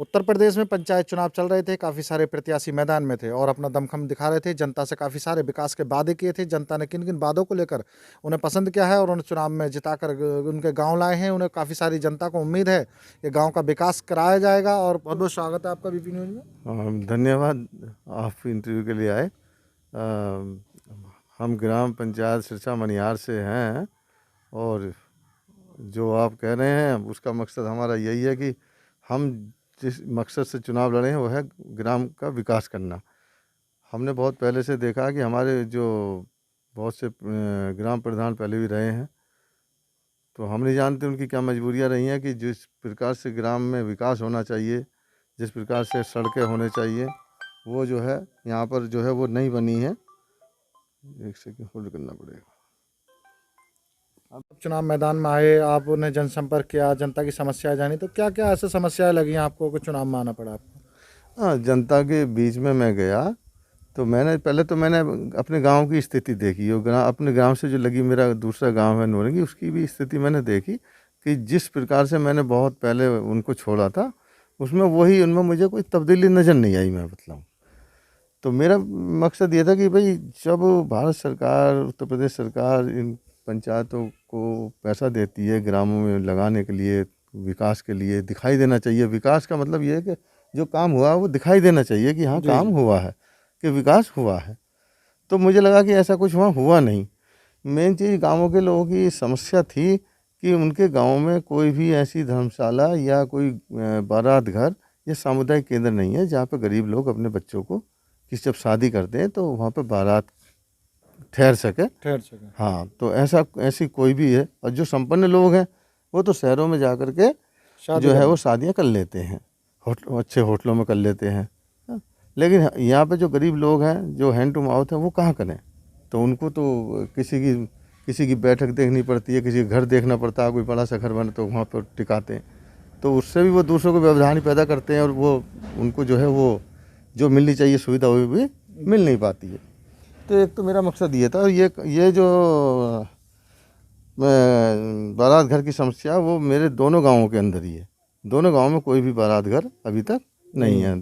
उत्तर प्रदेश में पंचायत चुनाव चल रहे थे, काफ़ी सारे प्रत्याशी मैदान में थे और अपना दमखम दिखा रहे थे। जनता से काफ़ी सारे विकास के वादे किए थे। जनता ने किन-किन वादों को लेकर उन्हें पसंद किया है और उन्हें चुनाव में जिताकर उनके गाँव लाए हैं। उन्हें काफ़ी सारी जनता को उम्मीद है कि गाँव का विकास कराया जाएगा और बहुत-बहुत स्वागत है आपका बीपी न्यूज़ में। धन्यवाद, आप इंटरव्यू के लिए आए। हम ग्राम पंचायत सिरसा मनिहार से हैं और जो आप कह रहे हैं उसका मकसद हमारा यही है कि हम जिस मकसद से चुनाव लड़े हैं वो है ग्राम का विकास करना। हमने बहुत पहले से देखा कि हमारे जो बहुत से ग्राम प्रधान पहले भी रहे हैं, तो हम नहीं जानते उनकी क्या मजबूरियां रही हैं कि जिस प्रकार से ग्राम में विकास होना चाहिए, जिस प्रकार से सड़कें होने चाहिए, वो जो है यहाँ पर जो है वो नहीं बनी है। एक सेकंड होल्ड करना पड़ेगा। आप चुनाव मैदान में आए, आपने जनसंपर्क किया, जनता की समस्याएं जानी, तो क्या-क्या ऐसे समस्याएं लगी आपको कि चुनाव में आना पड़ा आपको? हाँ, जनता के बीच में मैं गया तो मैंने अपने गांव की स्थिति देखी और अपने गांव से जो लगी मेरा दूसरा गांव है नौरंगी, उसकी भी स्थिति मैंने देखी कि जिस प्रकार से मैंने बहुत पहले उनको छोड़ा था उसमें वही उनमें मुझे कोई तब्दीली नज़र नहीं आई, मैं बताऊँ तो मेरा मकसद ये था कि भाई जब भारत सरकार, उत्तर प्रदेश सरकार इन पंचायतों को पैसा देती है ग्रामों में लगाने के लिए, विकास के लिए, दिखाई देना चाहिए। विकास का मतलब ये है कि जो काम हुआ वो दिखाई देना चाहिए कि हाँ काम हुआ है, कि विकास हुआ है। तो मुझे लगा कि ऐसा कुछ वहाँ हुआ नहीं। मेन चीज़ गाँवों के लोगों की समस्या थी कि उनके गाँव में कोई भी ऐसी धर्मशाला या कोई बारात घर या सामुदायिक केंद्र नहीं है जहाँ पर गरीब लोग अपने बच्चों को कि जब शादी करते हैं तो वहाँ पर बारात ठहर सके। हाँ, तो ऐसी कोई भी है। और जो संपन्न लोग हैं वो तो शहरों में जा कर के जो है वो शादियाँ कर लेते हैं, अच्छे होटलों में कर लेते हैं। लेकिन यहाँ पे जो गरीब लोग हैं, जो हैंड टू माउथ है, वो कहाँ करें? तो उनको तो किसी की बैठक देखनी पड़ती है, किसी का घर देखना पड़ता है, कोई बड़ा सा घर बने तो वहाँ पर टिकाते हैं। तो उससे भी वो दूसरों को व्यवधान पैदा करते हैं और वो उनको जो है वो जो मिलनी चाहिए सुविधा वो भी मिल नहीं पाती है। तो एक तो मेरा मकसद ये था। और ये जो बारात घर की समस्या वो मेरे दोनों गांवों के अंदर ही है। दोनों गांवों में कोई भी बारात घर अभी तक नहीं है।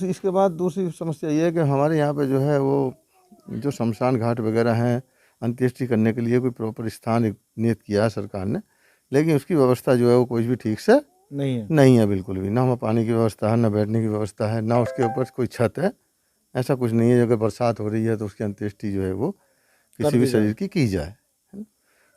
इसके बाद दूसरी समस्या ये है कि हमारे यहाँ पे जो है वो जो शमशान घाट वगैरह हैं, अंत्येष्टि करने के लिए कोई प्रॉपर स्थान नियत किया है सरकार ने, लेकिन उसकी व्यवस्था जो है वो कोई भी ठीक से नहीं है बिल्कुल भी। ना वहाँ पानी की व्यवस्था है, ना बैठने की व्यवस्था है, ना उसके ऊपर कोई छत है। ऐसा कुछ नहीं है। अगर बरसात हो रही है तो उसकी अंत्येष्टि जो है वो किसी भी शरीर की जाए,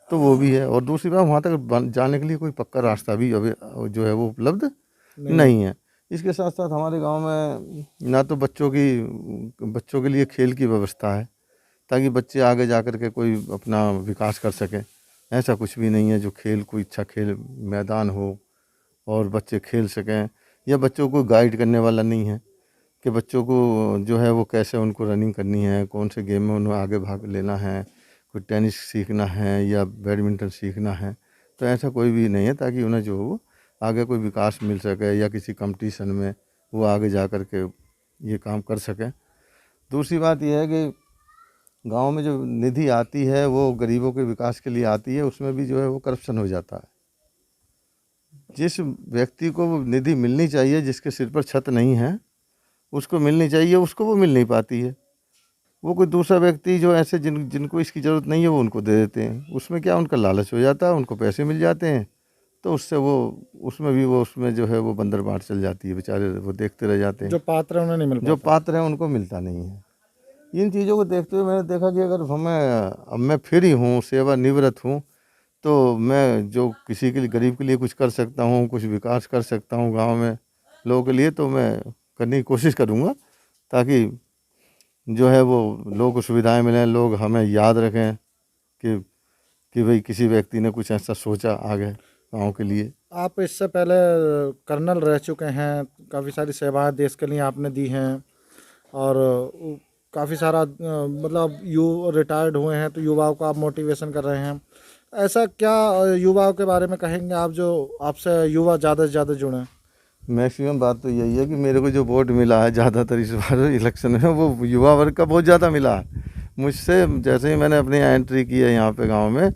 तो वो भी है। और दूसरी बात, वहाँ तक जाने के लिए कोई पक्का रास्ता भी अभी जो है वो उपलब्ध नहीं है। इसके साथ साथ हमारे गांव में ना तो बच्चों के लिए खेल की व्यवस्था है ताकि बच्चे आगे जा कर के कोई अपना विकास कर सकें। ऐसा कुछ भी नहीं है जो कोई अच्छा खेल मैदान हो और बच्चे खेल सकें, या बच्चों को गाइड करने वाला नहीं है कि बच्चों को जो है वो कैसे उनको रनिंग करनी है, कौन से गेम में उन्हें आगे भाग लेना है, कोई टेनिस सीखना है या बैडमिंटन सीखना है। तो ऐसा कोई भी नहीं है ताकि उन्हें जो वो आगे कोई विकास मिल सके या किसी कंपटीशन में वो आगे जा कर के ये काम कर सकें। दूसरी बात यह है कि गांव में जो निधि आती है वो गरीबों के विकास के लिए आती है, उसमें भी जो है वो करप्शन हो जाता है। जिस व्यक्ति को वो निधि मिलनी चाहिए, जिसके सिर पर छत नहीं है उसको मिलनी चाहिए, उसको वो मिल नहीं पाती है। वो कोई दूसरा व्यक्ति जो ऐसे जिनको इसकी ज़रूरत नहीं है वो उनको दे देते हैं। उसमें क्या उनका लालच हो जाता है, उनको पैसे मिल जाते हैं, तो उससे वो उसमें जो है वो बंदर बांट चल जाती है। बेचारे वो देखते रह जाते हैं। जो पात्र है उन्हें नहीं मिल पाता। जो पात्र है उनको मिलता नहीं है। इन चीज़ों को देखते हुए मैंने देखा कि अगर अब मैं फ्री हूँ, सेवानिवृत्त हूँ, तो मैं जो किसी के लिए, गरीब के लिए कुछ कर सकता हूँ, कुछ विकास कर सकता हूँ गांव में लोगों के लिए, तो मैं करने की कोशिश करूँगा ताकि जो है वो लोगों को सुविधाएं मिलें, लोग हमें याद रखें कि भाई किसी व्यक्ति ने कुछ ऐसा सोचा आगे गाँव के लिए। आप इससे पहले कर्नल रह चुके हैं, काफ़ी सारी सेवाएं देश के लिए आपने दी हैं और काफ़ी सारा मतलब रिटायर्ड हुए हैं, तो युवाओं को आप मोटिवेशन कर रहे हैं। ऐसा क्या युवाओं के बारे में कहेंगे आप जो आपसे युवा ज़्यादा से ज़्यादा जुड़ें? मैक्सिमम बात तो यही है कि मेरे को जो वोट मिला है ज़्यादातर इस बार इलेक्शन में वो युवा वर्ग का बहुत ज़्यादा मिला है। मुझसे जैसे ही मैंने अपनी एंट्री की है यहाँ पे गांव में,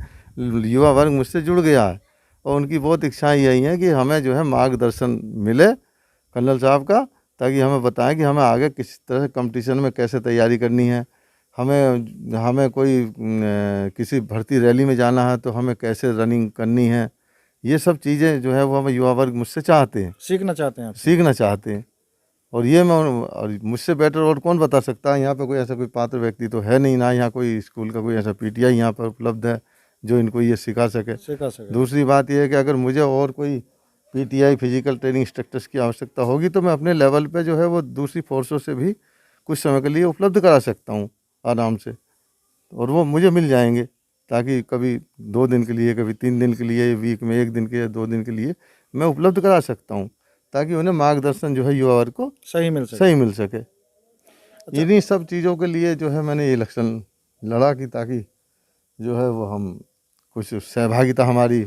युवा वर्ग मुझसे जुड़ गया है और उनकी बहुत इच्छाएं यही हैं कि हमें जो है मार्गदर्शन मिले, कर्नल साहब का, ताकि हमें बताएं कि हमें आगे किस तरह से कंपटीशन में कैसे तैयारी करनी है। हमें हमें कोई किसी भर्ती रैली में जाना है तो हमें कैसे रनिंग करनी है। ये सब चीज़ें जो है वो हमें युवा वर्ग मुझसे चाहते हैं, सीखना चाहते हैं आप? सीखना चाहते हैं। और ये मैं और मुझसे बेटर और कौन बता सकता है। यहाँ पे कोई ऐसा कोई पात्र व्यक्ति तो है नहीं, ना यहाँ कोई स्कूल का कोई ऐसा पीटीआई यहाँ पर उपलब्ध है जो इनको ये सिखा सके। सिखा सके। दूसरी बात यह है कि अगर मुझे और कोई पीटीआई फिजिकल ट्रेनिंग इंस्ट्रक्टर्स की आवश्यकता होगी तो मैं अपने लेवल पे जो है वो दूसरी फोर्सों से भी कुछ समय के लिए उपलब्ध करा सकता हूँ आराम से, और वो मुझे मिल जाएंगे, ताकि कभी 2 दिन के लिए, कभी 3 दिन के लिए, वीक में 1 दिन के 2 दिन के लिए मैं उपलब्ध करा सकता हूँ, ताकि उन्हें मार्गदर्शन जो है युवा वर्ग को सही मिल सके। इन्हीं सब चीज़ों के लिए जो है मैंने ये इलेक्शन लड़ा कि ताकि जो है वो हम कुछ सहभागिता हमारी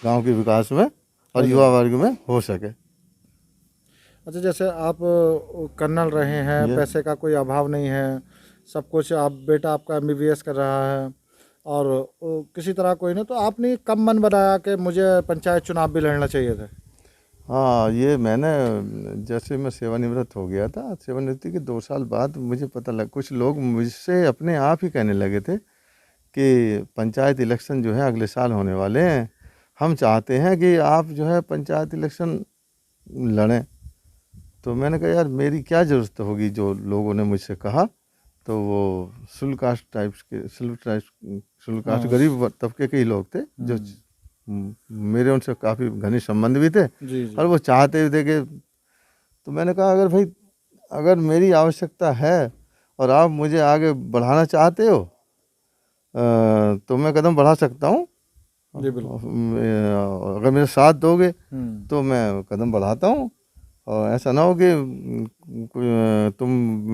गांव के विकास में और युवा वर्ग में हो सके। अच्छा, जैसे आप कर्नल रहे हैं, पैसे का कोई अभाव नहीं है, सब कुछ, आप बेटा आपका एमबीबीएस कर रहा है और किसी तरह कोई नहीं, तो आपने कब मन बनाया कि मुझे पंचायत चुनाव भी लड़ना चाहिए था? हाँ, ये मैंने जैसे मैं सेवानिवृत्त हो गया था, सेवानिवृत्ति के 2 साल बाद मुझे पता लगा, कुछ लोग मुझसे अपने आप ही कहने लगे थे कि पंचायत इलेक्शन जो है अगले साल होने वाले हैं, हम चाहते हैं कि आप जो है पंचायत इलेक्शन लड़ें। तो मैंने कहा यार मेरी क्या ज़रूरत होगी, जो लोगों ने मुझसे कहा। तो वो शुल्क कास्ट गरीब तबके के ही लोग थे जो मेरे उनसे काफ़ी घनिष्ठ संबंध भी थे और वो चाहते थे कि, तो मैंने कहा अगर भाई अगर मेरी आवश्यकता है और आप मुझे आगे बढ़ाना चाहते हो तो मैं कदम बढ़ा सकता हूँ। अगर मेरे साथ दोगे तो मैं कदम बढ़ाता हूँ, और ऐसा ना हो कि तुम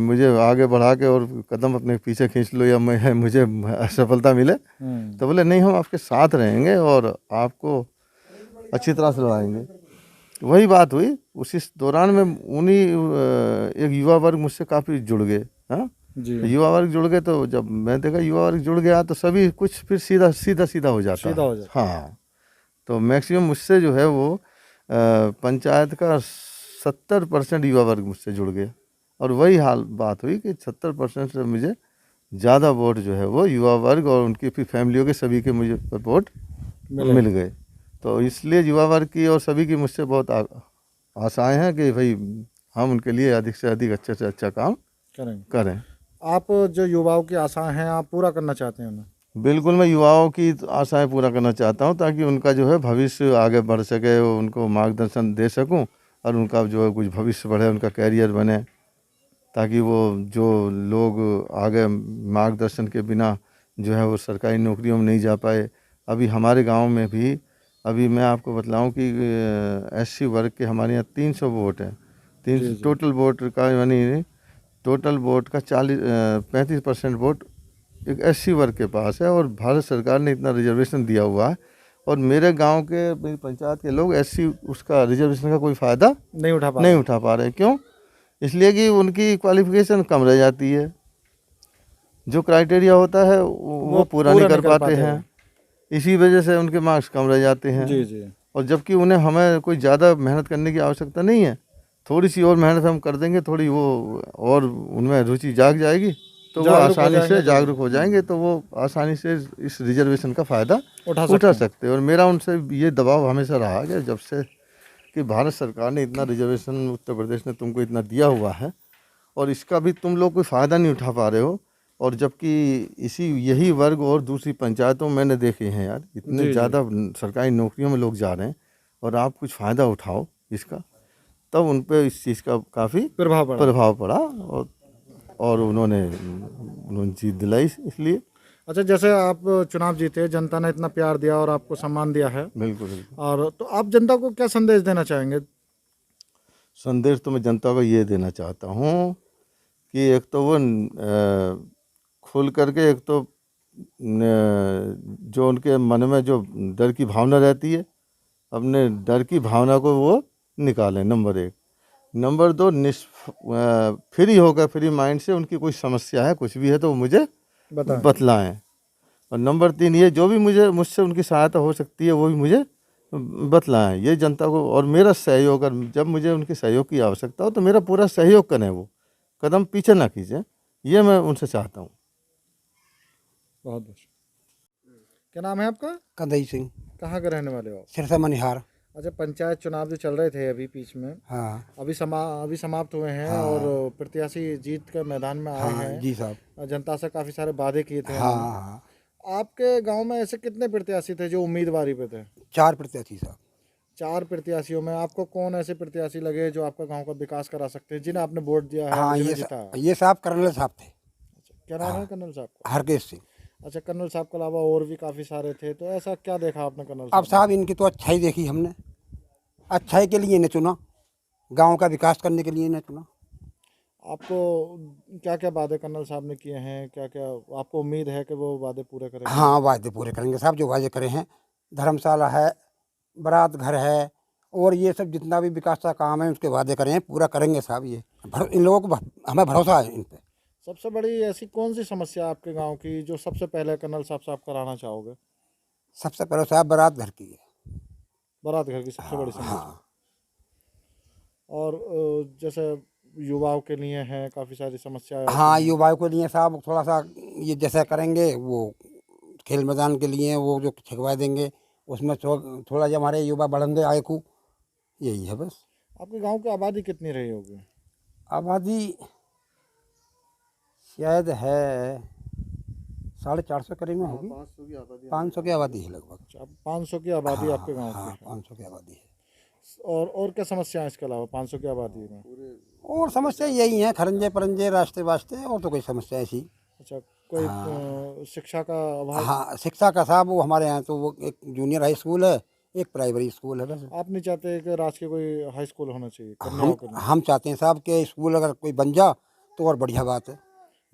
मुझे आगे बढ़ा के और कदम अपने पीछे खींच लो या मुझे असफलता मिले। तो बोले नहीं, हम आपके साथ रहेंगे और आपको अच्छी तरह से लड़ाएंगे। वही बात हुई। उसी दौरान में उन्हीं एक युवा वर्ग मुझसे काफ़ी जुड़ गए। हाँ, युवा वर्ग जुड़ गए, तो जब मैं देखा युवा वर्ग जुड़ गया तो सभी कुछ फिर सीधा हो जाता है। हाँ, तो मैक्सिमम मुझसे जो है वो पंचायत का 70% युवा वर्ग मुझसे जुड़ गए, और वही हाल बात हुई कि 70% से मुझे ज़्यादा वोट जो है वो युवा वर्ग और उनकी फिर फैमिलियों के सभी के मुझे वोट मिल गए। तो इसलिए युवा वर्ग की और सभी की मुझसे बहुत आशाएं हैं कि भाई हम उनके लिए अधिक से अधिक अच्छे से अच्छा काम करें। आप जो युवाओं की आशाएं हैं आप पूरा करना चाहते हैं उन्हें? बिल्कुल, मैं युवाओं की आशाएं पूरा करना चाहता हूं, ताकि उनका जो है भविष्य आगे बढ़ सके, उनको मार्गदर्शन दे सकूं और उनका जो है कुछ भविष्य बढ़े, उनका कैरियर बने, ताकि वो जो लोग आगे मार्गदर्शन के बिना जो है वो सरकारी नौकरियों में नहीं जा पाए। अभी हमारे गांव में भी, अभी मैं आपको बतलाऊं कि एससी वर्ग के हमारे यहाँ 300 वोट हैं। 300 टोटल वोट का, यानी टोटल वोट का 35% वोट एक एससी वर्ग के पास है, और भारत सरकार ने इतना रिजर्वेशन दिया हुआ है, और मेरे गांव के, मेरी पंचायत के लोग एससी उसका रिजर्वेशन का कोई फ़ायदा नहीं उठा पा रहे। क्यों? इसलिए कि उनकी क्वालिफिकेशन कम रह जाती है, जो क्राइटेरिया होता है वो पूरा नहीं कर पाते हैं, इसी वजह से उनके मार्क्स कम रह जाते हैं। और जबकि उन्हें हमें कोई ज़्यादा मेहनत करने की आवश्यकता नहीं है, थोड़ी सी और मेहनत हम कर देंगे, थोड़ी वो और उनमें रुचि जाग जाएगी तो वो आसानी से जागरूक हो जाएंगे, तो वो आसानी से इस रिजर्वेशन का फ़ायदा उठा सकते हैं। और मेरा उनसे ये दबाव हमेशा रहा कि जब से कि भारत सरकार ने इतना रिजर्वेशन उत्तर प्रदेश ने तुमको इतना दिया हुआ है और इसका भी तुम लोग कोई फ़ायदा नहीं उठा पा रहे हो, और जबकि यही वर्ग और दूसरी पंचायतों में मैंने देखे हैं यार, इतने ज़्यादा सरकारी नौकरियों में लोग जा रहे हैं, और आप कुछ फ़ायदा उठाओ इसका, तब उन पर इस चीज़ का काफ़ी प्रभाव पड़ा, और उन्होंने जीत दिलाई इसलिए। अच्छा, जैसे आप चुनाव जीते, जनता ने इतना प्यार दिया और आपको सम्मान दिया है। बिल्कुल। और तो आप जनता को क्या संदेश देना चाहेंगे? संदेश तो मैं जनता को ये देना चाहता हूँ कि एक तो वो खुल करके, एक तो जो उनके मन में जो डर की भावना रहती है, अपने डर की भावना को वो निकालें, नंबर 1। नंबर 2, फ्री होकर, फ्री माइंड से उनकी कोई समस्या है, कुछ भी है तो मुझे बतलाएं। और नंबर 3 ये, जो भी मुझसे उनकी सहायता हो सकती है वो भी मुझे बतलाएं ये जनता को, और मेरा सहयोग, अगर जब मुझे उनके सहयोग की आवश्यकता हो तो मेरा पूरा सहयोग करें, वो कदम पीछे ना खींचें, ये मैं उनसे चाहता हूँ। बहुत बहुत क्या नाम है आपका? कंदई सिंह, कहाँ के रहने वाले हो आप? सिरसा मनिहार। अच्छा, पंचायत चुनाव जो चल रहे थे अभी बीच में, हाँ अभी समाप्त हुए हैं और प्रत्याशी जीत के मैदान में आए हाँ हैं। जी साहब। जनता से काफी सारे वादे किए थे हाँ उन्होंने। हाँ, आपके गांव में ऐसे कितने प्रत्याशी थे जो उम्मीदवारी पे थे? 4 प्रत्याशी साहब। 4 प्रत्याशियों में आपको कौन ऐसे प्रत्याशी लगे जो आपका गांव का विकास करा सकते हैं, जिन्हें आपने वोट दिया है, हाँ जिन्हें जिताया? ये साहब कर्नल साहब थे, अच्छा, क्या नाम है कर्नल साहब का? हरकेश सिंह। अच्छा, कर्नल साहब के अलावा और भी काफी सारे थे, तो ऐसा क्या देखा आपने कर्नल अब साहब साहब इनकी तो अच्छाई देखी हमने, अच्छाई के लिए इन्हें चुना, गांव का विकास करने के लिए इन्हें चुना। में? आपको क्या क्या वादे कर्नल साहब ने किए हैं, क्या क्या आपको उम्मीद है कि वो वादे पूरे करेंगे? हाँ वादे पूरे करेंगे साहब, जो वादे करे हैं। धर्मशाला है, बारात घर है, और ये सब जितना भी विकास का काम है उसके वादे करे हैं, पूरा करेंगे साहब। ये इन लोगों को हमें भरोसा है इन पे। सबसे बड़ी ऐसी कौन सी समस्या आपके गांव की जो सबसे पहले कर्नल साहब से आप कराना चाहोगे? सबसे पहले साहब बारात घर की है। बारात घर की सबसे बड़ी समस्या। हाँ और जैसे युवाओं के लिए है काफ़ी सारी समस्याएं होती हाँ, हैं। युवाओं के लिए साहब थोड़ा सा ये जैसा करेंगे, वो खेल मैदान के लिए वो जो छिकवा देंगे, उसमें थोड़ा जो हमारे युवा बढ़ेंगे आगे को, यही है बस। आपके गांव की आबादी कितनी रही होगी? आबादी शायद है 450 करीब में होगी, 500 की आबादी है लगभग। अच्छा, 500 की आबादी आपके गांव की हाँ है। 500 की आबादी है। और क्या समस्या है इसके अलावा 500 की आबादी में? और समस्या यही है, खरंजे परंजे रास्ते वास्ते, और तो कोई समस्या ऐसी। अच्छा, कोई शिक्षा का अभाव? हाँ शिक्षा का साहब, वो हमारे यहाँ तो वो एक जूनियर हाई स्कूल है, एक प्राइमरी स्कूल है बस। आप नहीं चाहते कि राजकीय कोई हाई स्कूल होना चाहिए कन्याओं के लिए? हम चाहते हैं साहब कि स्कूल अगर कोई बन जा तो और बढ़िया बात है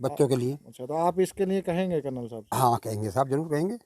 बच्चों के लिए। अच्छा, तो आप इसके लिए कहेंगे कर्नल साहब से? हाँ कहेंगे साहब, जरूर कहेंगे।